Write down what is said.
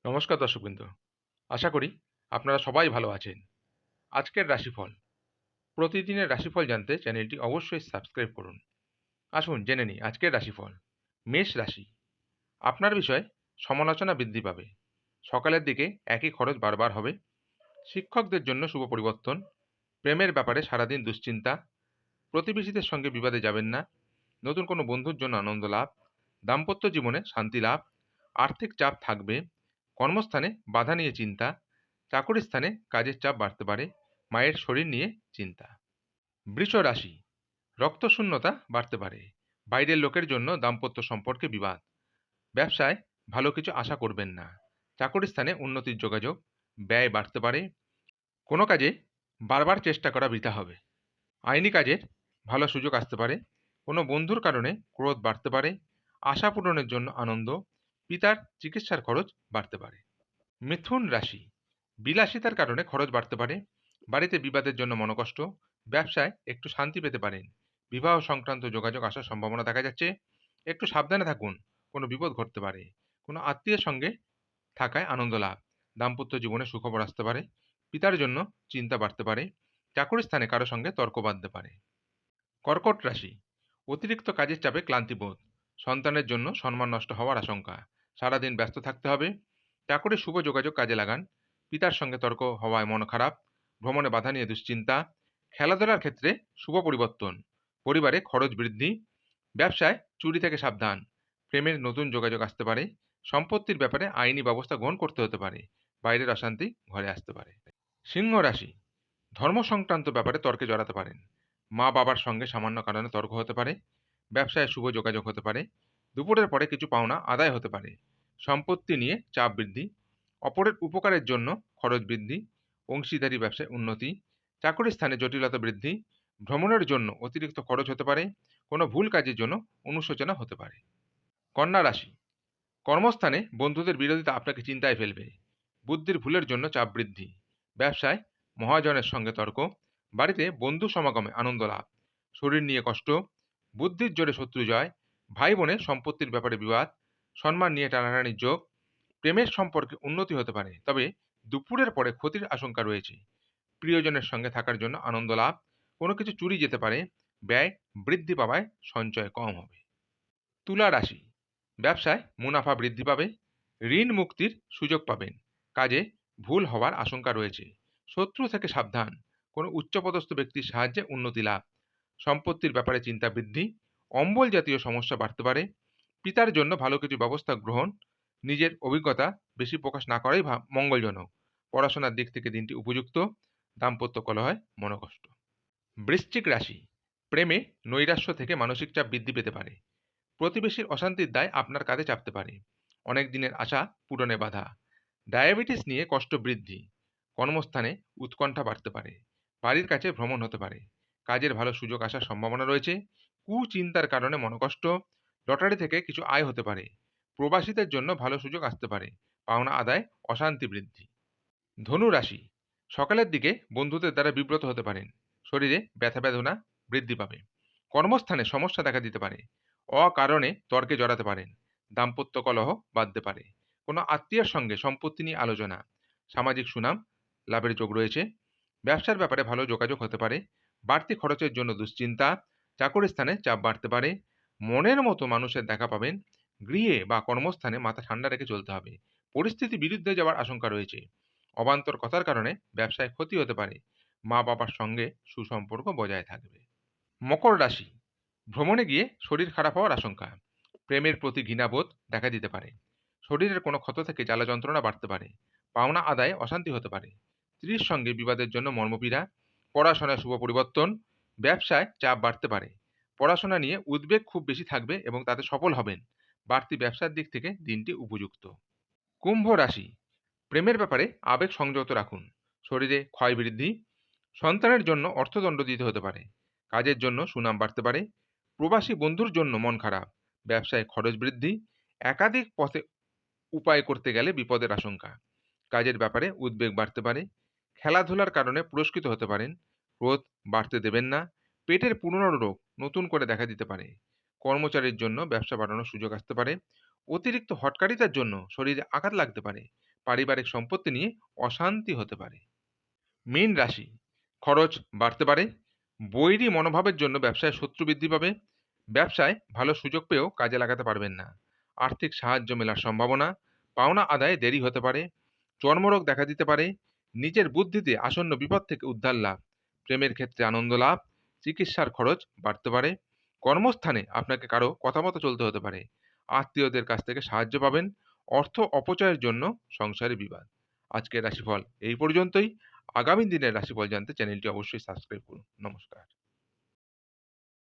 নমস্কার দর্শকবৃন্দ। আশা করি আপনারা সবাই ভালো আছেন। আজকের রাশিফল। প্রতিদিনের রাশিফল জানতে চ্যানেলটি অবশ্যই সাবস্ক্রাইব করুন। আসুন জেনে নিই আজকের রাশিফল। মেষ রাশি। আপনার বিষয়ে সমালোচনা বৃদ্ধি পাবে। সকালের দিকে একই খরচ বারবার হবে। শিক্ষকদের জন্য শুভ পরিবর্তন। প্রেমের ব্যাপারে সারাদিন দুশ্চিন্তা। প্রতিবেশীদের সঙ্গে বিবাদে যাবেন না। নতুন কোনো বন্ধুর জন্য আনন্দ লাভ। দাম্পত্য জীবনে শান্তি লাভ। আর্থিক চাপ থাকবে। কর্মস্থানে বাধা নিয়ে চিন্তা। চাকরি স্থানে কাজের চাপ বাড়তে পারে। মায়ের শরীর নিয়ে চিন্তা। বৃষ রাশি। রক্তশূন্যতা বাড়তে পারে। বাইরের লোকের জন্য দাম্পত্য সম্পর্কে বিবাদ। ব্যবসায় ভালো কিছু আশা করবেন না। চাকরি স্থানে উন্নতির যোগাযোগ। ব্যয় বাড়তে পারে। কোনো কাজে বারবার চেষ্টা করা বৃথা হবে। আইনি কাজের ভালো সুযোগ আসতে পারে। কোনো বন্ধুর কারণে ক্রোধ বাড়তে পারে। আশা পূরণের জন্য আনন্দ। পিতার চিকিৎসার খরচ বাড়তে পারে। মিথুন রাশি। বিলাসিতার কারণে খরচ বাড়তে পারে। বাড়িতে বিবাদের জন্য মনোকষ্ট। ব্যবসায় একটু শান্তি পেতে পারেন। বিবাহ সংক্রান্ত যোগাযোগ আসার সম্ভাবনা দেখা যাচ্ছে। একটু সাবধানে থাকুন, কোনো বিপদ ঘটতে পারে। কোনো আত্মীয়ের সঙ্গে থাকায় আনন্দ লাভ। দাম্পত্য জীবনে সুখবর আসতে পারে। পিতার জন্য চিন্তা বাড়তে পারে। চাকরি স্থানে কারো সঙ্গে তর্ক বাঁধতে পারে। কর্কট রাশি। অতিরিক্ত কাজের চাপে ক্লান্তিবোধ। সন্তানের জন্য সম্মান নষ্ট হওয়ার আশঙ্কা। সারাদিন ব্যস্ত থাকতে হবে। চাকরি শুভ যোগাযোগ কাজে লাগান। পিতার সঙ্গে তর্ক হওয়ায় মন খারাপ। ভ্রমণে বাধা নিয়ে দুশ্চিন্তা। খেলাধুলার ক্ষেত্রে শুভ পরিবর্তন। পরিবারে খরচ বৃদ্ধি। ব্যবসায় চুরি থেকে সাবধান। প্রেমের নতুন যোগাযোগ আসতে পারে। সম্পত্তির ব্যাপারে আইনি ব্যবস্থা গ্রহণ করতে হতে পারে। বাইরের অশান্তি ঘরে আসতে পারে। সিংহ রাশি। ধর্ম সংক্রান্ত ব্যাপারে তর্কে জড়াতে পারেন। মা বাবার সঙ্গে সামান্য কারণে তর্ক হতে পারে। ব্যবসায় শুভ যোগাযোগ হতে পারে। দুপুরের পরে কিছু পাওনা আদায় হতে পারে। সম্পত্তি নিয়ে চাপ বৃদ্ধি। অপরের উপকারের জন্য খরচ বৃদ্ধি। অংশীদারি ব্যবসায় উন্নতি। চাকরি স্থানে জটিলতা বৃদ্ধি। ভ্রমণের জন্য অতিরিক্ত খরচ হতে পারে। কোনো ভুল কাজের জন্য অনুশোচনা হতে পারে। কন্যা রাশি। কর্মস্থানে বন্ধুদের বিরোধিতা আপনাকে চিন্তায় ফেলবে। বুদ্ধির ভুলের জন্য চাপ বৃদ্ধি। ব্যবসায় মহাজনের সঙ্গে তর্ক। বাড়িতে বন্ধু সমাগমে আনন্দ লাভ। শরীর নিয়ে কষ্ট। বুদ্ধির জোরে শত্রু জয়। ভাই বোনে সম্পত্তির ব্যাপারে বিবাদ। সম্মান নিয়ে টানাটানির যোগ। প্রেমের সম্পর্কে উন্নতি হতে পারে, তবে দুপুরের পরে ক্ষতির আশঙ্কা রয়েছে। প্রিয়জনের সঙ্গে থাকার জন্য আনন্দ লাভ। কোনো কিছু চুরি যেতে পারে। ব্যয় বৃদ্ধি পাওয়ায় সঞ্চয় কম হবে। তুলা রাশি। ব্যবসায় মুনাফা বৃদ্ধি পাবে। ঋণ মুক্তির সুযোগ পাবেন। কাজে ভুল হওয়ার আশঙ্কা রয়েছে। শত্রু থেকে সাবধান। কোনো উচ্চপদস্থ ব্যক্তির সাহায্যে উন্নতি লাভ। সম্পত্তির ব্যাপারে চিন্তা বৃদ্ধি। অম্বল জাতীয় সমস্যা বাড়তে পারে। পিতার জন্য ভালো কিছু ব্যবস্থা গ্রহণ। নিজের অভিজ্ঞতা বেশি প্রকাশ না করাই মঙ্গলজনক। পড়াশোনার দিক থেকে দিনটি উপযুক্ত। দাম্পত্য কলহে মনোকষ্ট। বৃশ্চিক রাশি। প্রেমে নৈরাশ্য থেকে মানসিক চাপ বৃদ্ধি পেতে পারে। প্রতিবেশীর অশান্তির দায় আপনার কাঁধে চাপতে পারে। অনেক দিনের আশা পূরণে বাধা। ডায়াবেটিস নিয়ে কষ্ট বৃদ্ধি। কর্মস্থানে উৎকণ্ঠা বাড়তে পারে। বাড়ির কাছে ভ্রমণ হতে পারে। কাজের ভালো সুযোগ আসার সম্ভাবনা রয়েছে। কুচিন্তার কারণে মনোকষ্ট। লটারি থেকে কিছু আয় হতে পারে। প্রবাসীদের জন্য ভালো সুযোগ আসতে পারে। পাওনা আদায় অশান্তি বৃদ্ধি। ধনু রাশি। সকালের দিকে বন্ধুদের দ্বারা বিব্রত হতে পারেন। শরীরে ব্যথা বেদনা বৃদ্ধি পাবে। কর্মস্থানে সমস্যা দেখা দিতে পারে। অকারণে তর্কে জড়াতে পারেন। দাম্পত্য কলহ বাঁধতে পারে। কোনো আত্মীয়ের সঙ্গে সম্পত্তি নিয়ে আলোচনা। সামাজিক সুনাম লাভের যোগ রয়েছে। ব্যবসার ব্যাপারে ভালো যোগাযোগ হতে পারে। বাড়তি খরচের জন্য দুশ্চিন্তা। চাকরি স্থানে চাপ বাড়তে পারে। মনের মতো মানুষের দেখা পাবেন। গৃহে বা কর্মস্থানে মাথা ঠান্ডা রেখে চলতে হবে। পরিস্থিতি বিরুদ্ধে যাওয়ার আশঙ্কা রয়েছে। অবান্তর কথার কারণে ব্যবসায় ক্ষতি হতে পারে। মা বাবার সঙ্গে সুসম্পর্ক বজায় থাকবে। মকর রাশি। ভ্রমণে গিয়ে শরীর খারাপ হওয়ার আশঙ্কা। প্রেমের প্রতি ঘৃণাবোধ দেখা দিতে পারে। শরীরের কোনো ক্ষত থেকে জ্বালা যন্ত্রণা বাড়তে পারে। পাওনা আদায়ে অশান্তি হতে পারে। স্ত্রীর সঙ্গে বিবাদের জন্য মর্মপীড়া। পড়াশোনায় শুভ পরিবর্তন। ব্যবসায় চাপ বাড়তে পারে। পড়াশোনা নিয়ে উদ্বেগ খুব বেশি থাকবে এবং তাতে সফল হবেন। বাড়তি ব্যবসার দিক থেকে দিনটি উপযুক্ত। কুম্ভ রাশি। প্রেমের ব্যাপারে আবেগ সংযত রাখুন। শরীরে ক্ষয় বৃদ্ধি। সন্তানের জন্য অর্থদণ্ড দিতে হতে পারে। কাজের জন্য সুনাম বাড়তে পারে। প্রবাসী বন্ধুর জন্য মন খারাপ। ব্যবসায় খরচ বৃদ্ধি। একাধিক পথে উপায় করতে গেলে বিপদের আশঙ্কা। কাজের ব্যাপারে উদ্বেগ বাড়তে পারে। খেলাধুলার কারণে পুরস্কৃত হতে পারেন। ক্রোধ বাড়তে দেবেন না। পেটের পুরনো রোগ নতুন করে দেখা দিতে পারে। কর্মচারীর জন্য ব্যবসা বাড়ানোর সুযোগ আসতে পারে। অতিরিক্ত হটকারিতার জন্য শরীরে আঘাত লাগতে পারে। পারিবারিক সম্পত্তি নিয়ে অশান্তি হতে পারে। মীন রাশি, খরচ বাড়তে পারে। বৈরী মনোভাবের জন্য ব্যবসায় শত্রু বৃদ্ধি পাবে। ব্যবসায় ভালো সুযোগ পেয়েও কাজে লাগাতে পারবেন না। আর্থিক সাহায্য মেলার সম্ভাবনা। পাওনা আদায়ে দেরি হতে পারে। চর্মরোগ দেখা দিতে পারে। নিজের বুদ্ধিতে আসন্ন বিপদ থেকে উদ্ধার লাভ। প্রেমের ক্ষেত্রে আনন্দ লাভ। চিকিৎসার খরচ বাড়তে পারে। কর্মস্থানে আপনাকে কারো কথা মতো চলতে হতে পারে। আত্মীয়দের কাছ থেকে সাহায্য পাবেন। অর্থ অপচয়ের জন্য সংসারে বিবাদ। আজকের রাশিফল এই পর্যন্তই। আগামী দিনের রাশিফল জানতে চ্যানেলটি অবশ্যই সাবস্ক্রাইব করুন। নমস্কার।